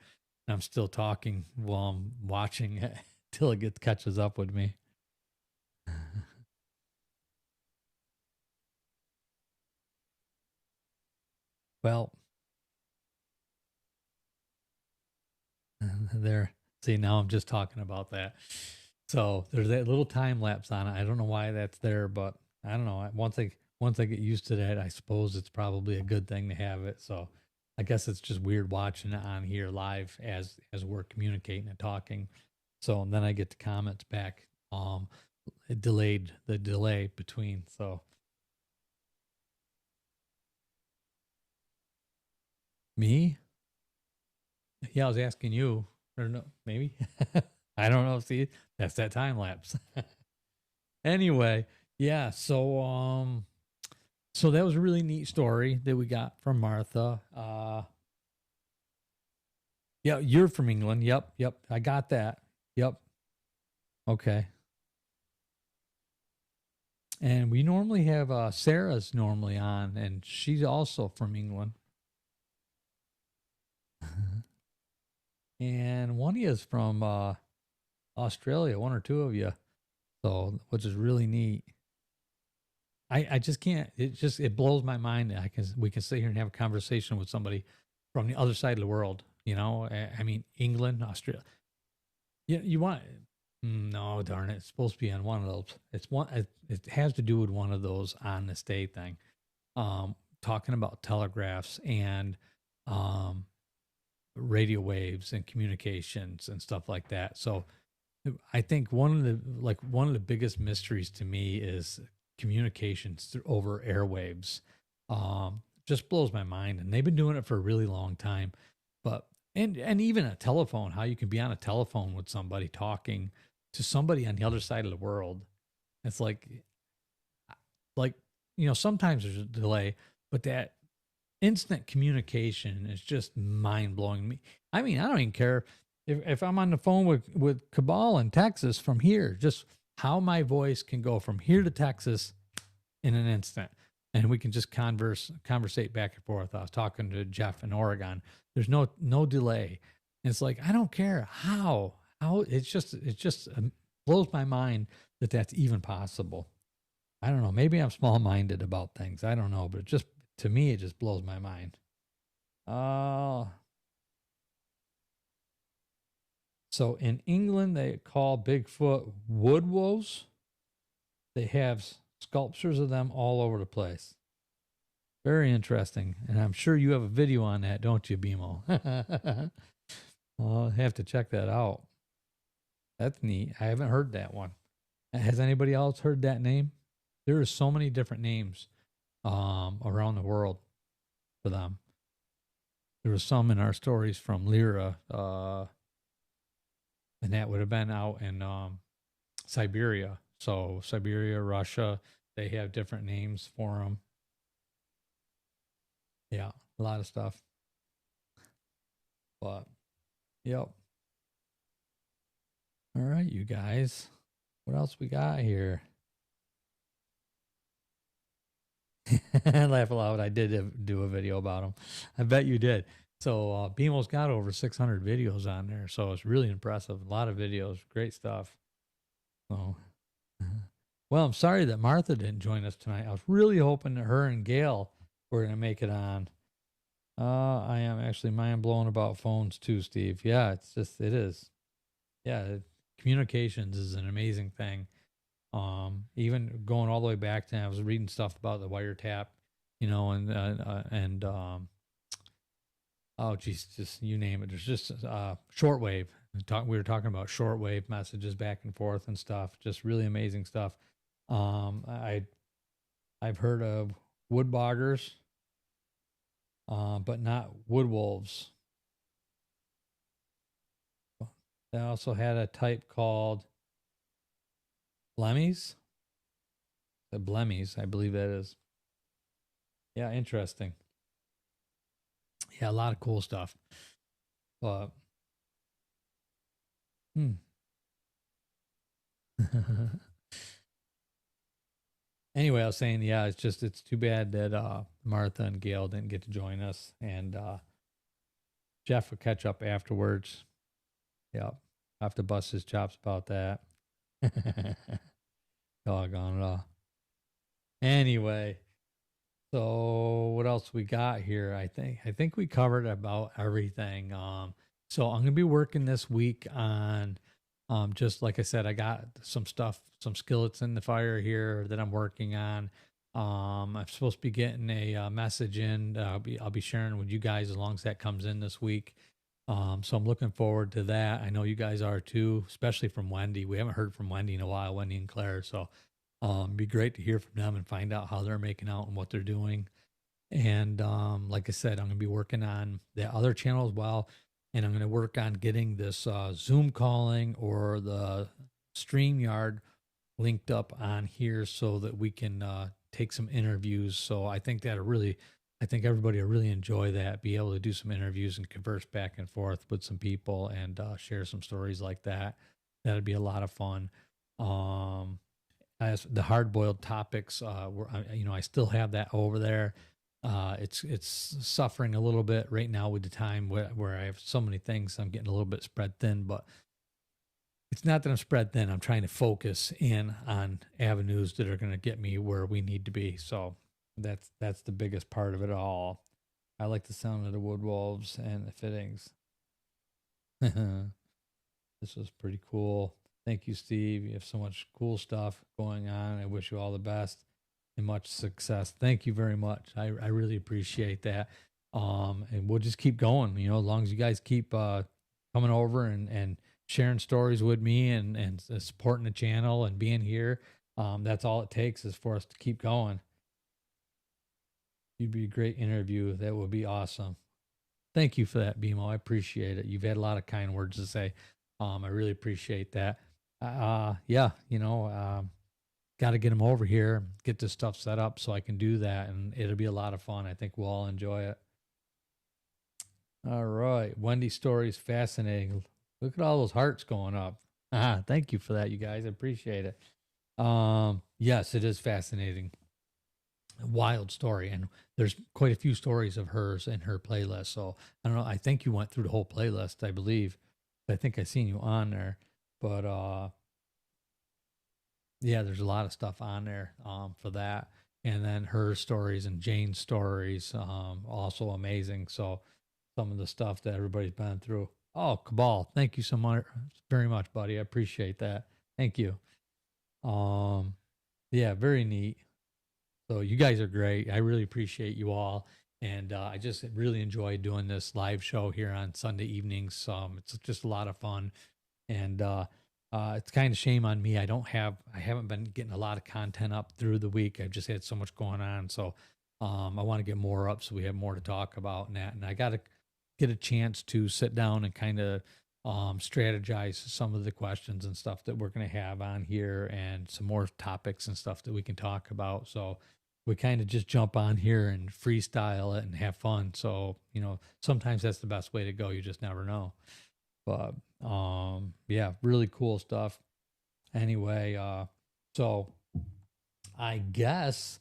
Speaker 1: and I'm still talking while I'm watching it till it catches up with me. Well, there. See, now I'm just talking about that. So there's that little time lapse on it. I don't know why that's there, but I don't know. Once I get used to that, I suppose it's probably a good thing to have it. So I guess it's just weird watching it on here live as we're communicating and talking. So and then I get the comments back. It delayed the delay between. So me, yeah, I was asking you, or no, maybe I don't know. See, that's that time lapse. Anyway, yeah. So that was a really neat story that we got from Martha. Yeah, you're from England. Yep. I got that. Yep. Okay. And we normally have Sarah's normally on, and she's also from England. And one is from Australia, one or two of you. So, which is really neat. I just can't. It blows my mind. We can sit here and have a conversation with somebody from the other side of the world. I mean, England, Australia. You want? No, darn it! It's supposed to be on one of those. It's one. It has to do with one of those on the state thing. Talking about telegraphs and um, radio waves and communications and stuff like that. So I think one of the biggest mysteries to me is communications over airwaves. Just blows my mind, and they've been doing it for a really long time. But and even a telephone, how you can be on a telephone with somebody talking to somebody on the other side of the world. It's like sometimes there's a delay, but instant communication is just mind blowing me. I mean, I don't even care if I'm on the phone with Cabal in Texas from here, just how my voice can go from here to Texas in an instant. And we can just conversate back and forth. I was talking to Jeff in Oregon. There's no delay. And it's like, I don't care how it just blows my mind that that's even possible. I don't know. Maybe I'm small minded about things. I don't know, but to me, it just blows my mind. So in England, they call Bigfoot woodwolves. They have sculptures of them all over the place. Very interesting. And I'm sure you have a video on that, don't you, BMO? I'll have to check that out. That's neat. I haven't heard that one. Has anybody else heard that name? There are so many different names around the world for them. There was some in our stories from Lyra, and that would have been out in Siberia. So Siberia, Russia, they have different names for them. Yeah, a lot of stuff. But, yep. All right, you guys. What else we got here? Laugh aloud. I did do a video about them. I bet you did. So BMO's got over 600 videos on there. So it's really impressive. A lot of videos. Great stuff. So, well, I'm sorry that Martha didn't join us tonight. I was really hoping that her and Gail were going to make it on. I am actually mind blown about phones too, Steve. Yeah, it is. Yeah, communications is an amazing thing. Even going all the way back to, I was reading stuff about the wiretap, and oh geez, just you name it. There's just shortwave. We were talking about shortwave messages back and forth and stuff. Just really amazing stuff. I've heard of wood boggers, but not wood wolves. They also had a type called Blemmies. The Blemmies, I believe that is. Yeah, interesting. Yeah, a lot of cool stuff. But anyway, I was saying, yeah, it's too bad that Martha and Gail didn't get to join us, and Jeff will catch up afterwards. Yep, I have to bust his chops about that. Doggone it all. Anyway, so what else we got here? I think we covered about everything. So I'm gonna be working this week on, just like I said, I got some stuff, some skillets in the fire here that I'm working on. I'm supposed to be getting a message in. I'll be sharing with you guys as long as that comes in this week. So I'm looking forward to that. I know you guys are too, especially from Wendy. We haven't heard from Wendy in a while, Wendy and Claire. So it'd be great to hear from them and find out how they're making out and what they're doing. And like I said, I'm going to be working on the other channel as well. And I'm going to work on getting this Zoom calling or the StreamYard linked up on here so that we can take some interviews. So I think everybody will really enjoy that, be able to do some interviews and converse back and forth with some people and share some stories like that. That'd be a lot of fun. As the hard boiled topics, I still have that over there. It's suffering a little bit right now with the time where I have so many things. I'm getting a little bit spread thin, but it's not that I'm spread thin. I'm trying to focus in on avenues that are going to get me where we need to be. So that's the biggest part of it all. I like the sound of the wood wolves and the fittings. This was pretty cool. Thank you, Steve. You have so much cool stuff going on. I wish you all the best and much success. Thank you very much. I really appreciate that. And we'll just keep going, as long as you guys keep coming over and sharing stories with me and supporting the channel and being here. That's all it takes is for us to keep going. You'd be a great interview. That would be awesome. Thank you for that, BMO. I appreciate it. You've had a lot of kind words to say. I really appreciate that. Yeah, got to get them over here, get this stuff set up so I can do that, and it'll be a lot of fun. I think we'll all enjoy it. All right, Wendy's story is fascinating. Look at all those hearts going up. Thank you for that, you guys. I appreciate it. Yes, it is fascinating. Wild story, and there's quite a few stories of hers in her playlist. So I don't know. I think you went through the whole playlist, I believe. I think I seen you on there, but yeah, there's a lot of stuff on there for that. And then her stories and Jane's stories, also amazing. So some of the stuff that everybody's been through. Oh, Cabal, thank you so much, very much, buddy. I appreciate that. Thank you. Yeah, very neat. So you guys are great. I really appreciate you all. And I just really enjoy doing this live show here on Sunday evenings. It's just a lot of fun. And it's kind of shame on me. I haven't been getting a lot of content up through the week. I've just had so much going on. So I want to get more up so we have more to talk about and that. And I got to get a chance to sit down and kind of strategize some of the questions and stuff that we're going to have on here and some more topics and stuff that we can talk about. So we kind of just jump on here and freestyle it and have fun. So, sometimes that's the best way to go. You just never know. But yeah, really cool stuff. Anyway, so I guess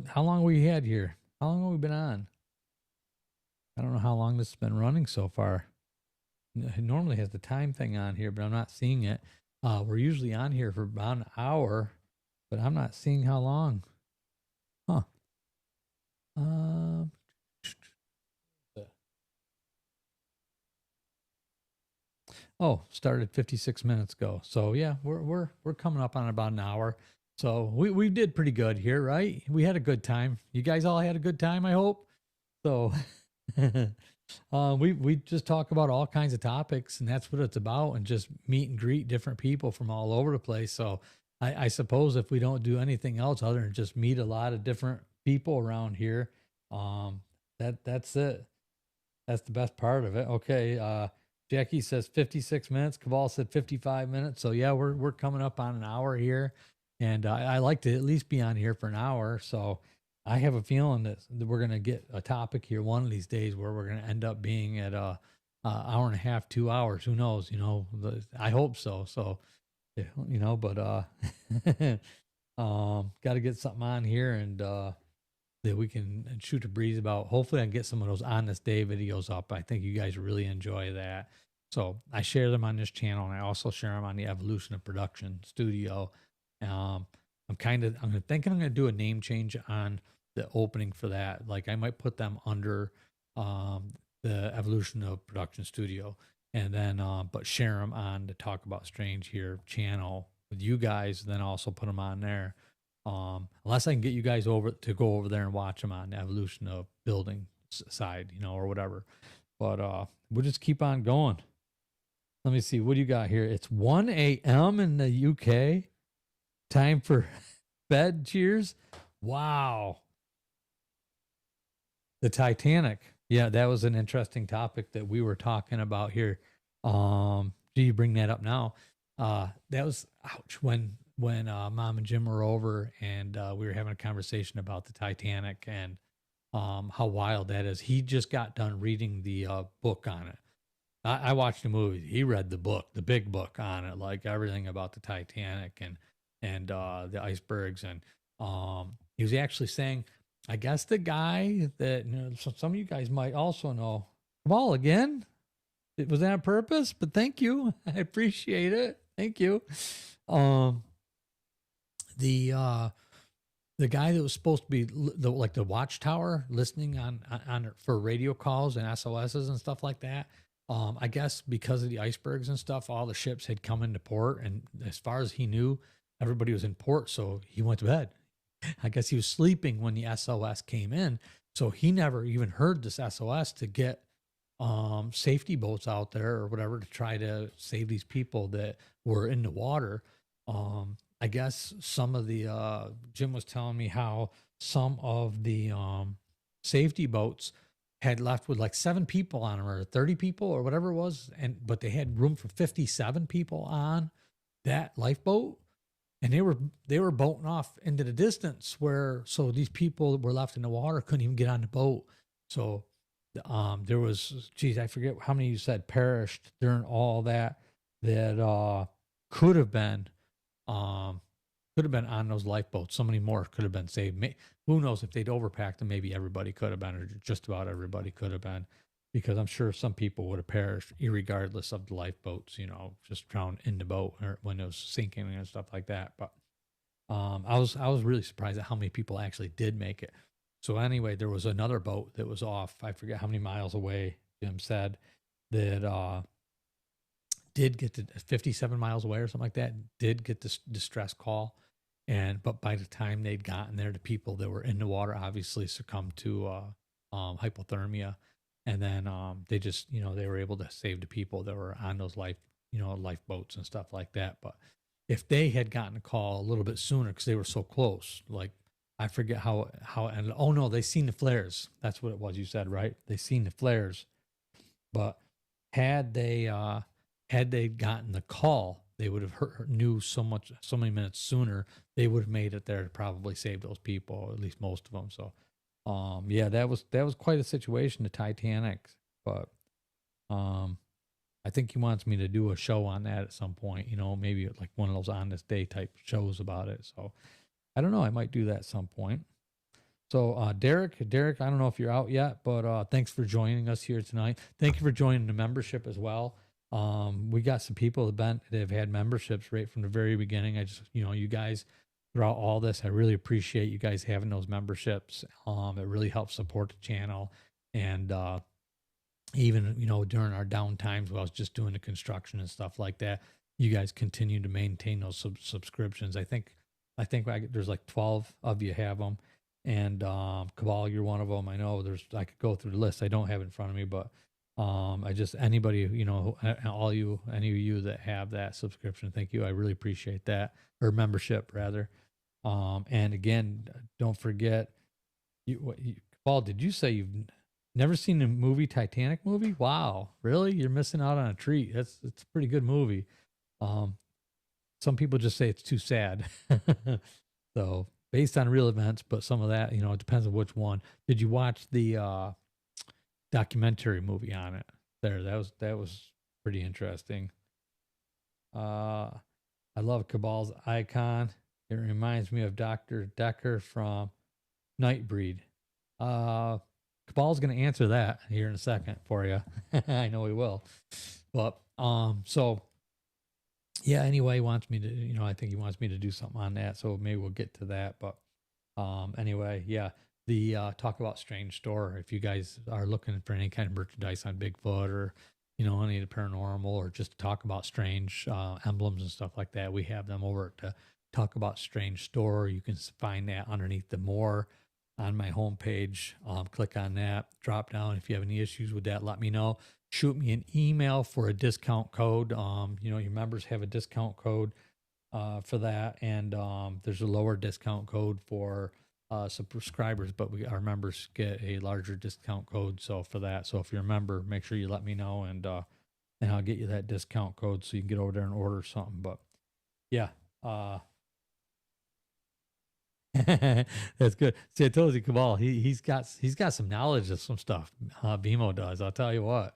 Speaker 1: how long we had here? How long have we been on? I don't know how long this has been running so far. It normally has the time thing on here, but I'm not seeing it. We're usually on here for about an hour, but I'm not seeing how long. Huh. Oh, started 56 minutes ago. So yeah, we're coming up on about an hour. So we did pretty good here, right? We had a good time. You guys all had a good time, I hope. So we just talk about all kinds of topics, and that's what it's about, and just meet and greet different people from all over the place. So I suppose if we don't do anything else other than just meet a lot of different people around here, that's it. That's the best part of it. Okay. Jackie says 56 minutes. Caval said 55 minutes. So yeah, we're coming up on an hour here, and I like to at least be on here for an hour. So I have a feeling that we're gonna get a topic here one of these days where we're gonna end up being at a hour and a half, 2 hours. Who knows? I hope so. So, but got to get something on here and that we can shoot a breeze about. Hopefully I can get some of those on this day videos up. I think you guys really enjoy that. So I share them on this channel, and I also share them on the Evolution of Production Studio. I'm thinking I'm going to do a name change on the opening for that. Like I might put them under the Evolution of Production Studio, and then but share them on the Talk About Strange here channel with you guys, then also put them on there. Unless I can get you guys over to go over there and watch them on the Evolution of Building side, or whatever. But we'll just keep on going. Let me see. What do you got here? It's 1 a.m. in the UK. Time for bed. Cheers. Wow. The Titanic. Yeah, that was an interesting topic that we were talking about here. Do you bring that up now? That was ouch when Mom and Jim were over, and we were having a conversation about the Titanic and how wild that is. He just got done reading the book on it. I watched the movie. He read the book, the big book on it, like everything about the Titanic and the icebergs. And he was actually saying, I guess the guy that some of you guys might also know. Well, again, it was on purpose, but thank you. I appreciate it. Thank you. The guy that was supposed to be the watchtower listening on for radio calls and SOSs and stuff like that. I guess because of the icebergs and stuff, all the ships had come into port, and as far as he knew, everybody was in port. So he went to bed. I guess he was sleeping when the SOS came in, so he never even heard this SOS to get safety boats out there or whatever to try to save these people that were in the water. I guess some of the Jim was telling me how some of the safety boats had left with like 7 people on them or 30 people or whatever it was, but they had room for 57 people on that lifeboat. and they were boating off into the distance where so these people that were left in the water couldn't even get on the boat. So there was, geez, I forget how many you said perished during all that could have been um could have been on those lifeboats. So many more could have been saved. Who knows if they'd overpacked them? Maybe everybody could have been, or just about everybody could have been, because I'm sure some people would have perished, regardless of the lifeboats. Just drowned in the boat or when it was sinking and stuff like that. But I was really surprised at how many people actually did make it. So anyway, there was another boat that was off. I forget how many miles away. Jim said that did get to 57 miles away or something like that. Did get this distress call, but by the time they'd gotten there, the people that were in the water obviously succumbed to hypothermia, and then they just they were able to save the people that were on those lifeboats and stuff like that. But if they had gotten a call a little bit sooner because they were so close, like I forget how and oh no, they seen the flares. That's what it was. You said right. They seen the flares, but had they gotten the call, they would have knew so many minutes sooner. They would have made it there to probably save those people, at least most of them. So, yeah, that was quite a situation, the Titanic. But, I think he wants me to do a show on that at some point. Maybe like one of those on this day type shows about it. So, I don't know. I might do that at some point. So, Derek, I don't know if you're out yet, but thanks for joining us here tonight. Thank you for joining the membership as well. We got some people that have had memberships right from the very beginning. I just, you guys throughout all this, I really appreciate you guys having those memberships. It really helps support the channel. And, even, during our down times while I was just doing the construction and stuff like that, you guys continue to maintain those subscriptions. I think there's like 12 of you have them. And Cabal, you're one of them. I know I could go through the list. I don't have it in front of me, but I just, anybody, any of you that have that subscription, thank you. I really appreciate that, or membership rather. And again, don't forget, Cabal, did you say you've never seen the movie Titanic movie? Wow, really? You're missing out on a treat. It's a pretty good movie. Some people just say it's too sad. So based on real events, but some of that, it depends on which one. Did you watch the documentary movie on it? That was pretty interesting. I love Cabal's icon. It reminds me of Dr. Decker from Nightbreed. Cabal's going to answer that here in a second for you. I know he will. But so yeah, anyway, he wants me to, I think he wants me to do something on that. So maybe we'll get to that. But anyway, yeah, the Talk About Strange store. If you guys are looking for any kind of merchandise on Bigfoot or, any of the paranormal, or just to talk about strange emblems and stuff like that, we have them over at the Talk About Strange store. You can find that underneath the more on my homepage. Click on that, drop down. If you have any issues with that, let me know. Shoot me an email for a discount code. Your members have a discount code for that, and there's a lower discount code for subscribers, but our members get a larger discount code. So for that, so if you're a member, make sure you let me know, and I'll get you that discount code so you can get over there and order something. But yeah, that's good. See, I told you, Cabal, he's got some knowledge of some stuff. BMO does. I'll tell you what.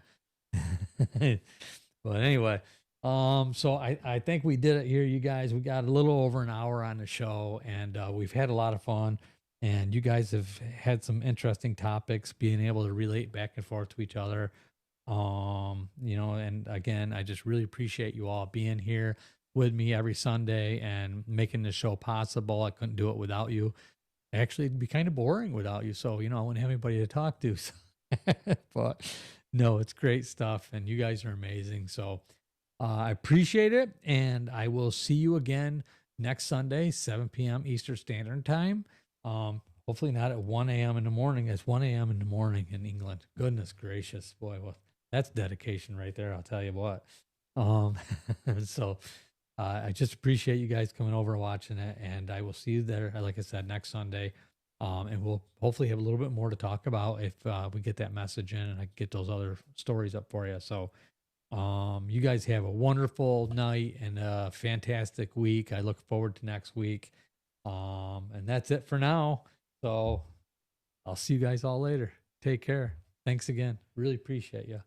Speaker 1: But anyway, so I think we did it here, you guys. We got a little over an hour on the show, and we've had a lot of fun. And you guys have had some interesting topics, being able to relate back and forth to each other. And again, I just really appreciate you all being here with me every Sunday and making this show possible. I couldn't do it without you. Actually, it'd be kind of boring without you. So, I wouldn't have anybody to talk to. So but no, it's great stuff. And you guys are amazing. So I appreciate it. And I will see you again next Sunday, 7 p.m. Eastern Standard Time. Hopefully not at 1 a.m. in the morning. It's 1 a.m. in the morning in England. Goodness gracious. Boy, well, that's dedication right there. I'll tell you what. So I just appreciate you guys coming over and watching it. And I will see you there, like I said, next Sunday. And we'll hopefully have a little bit more to talk about if we get that message in and I get those other stories up for you. So You guys have a wonderful night and a fantastic week. I look forward to next week. And that's it for now. So I'll see you guys all later. Take care. Thanks again. Really appreciate you.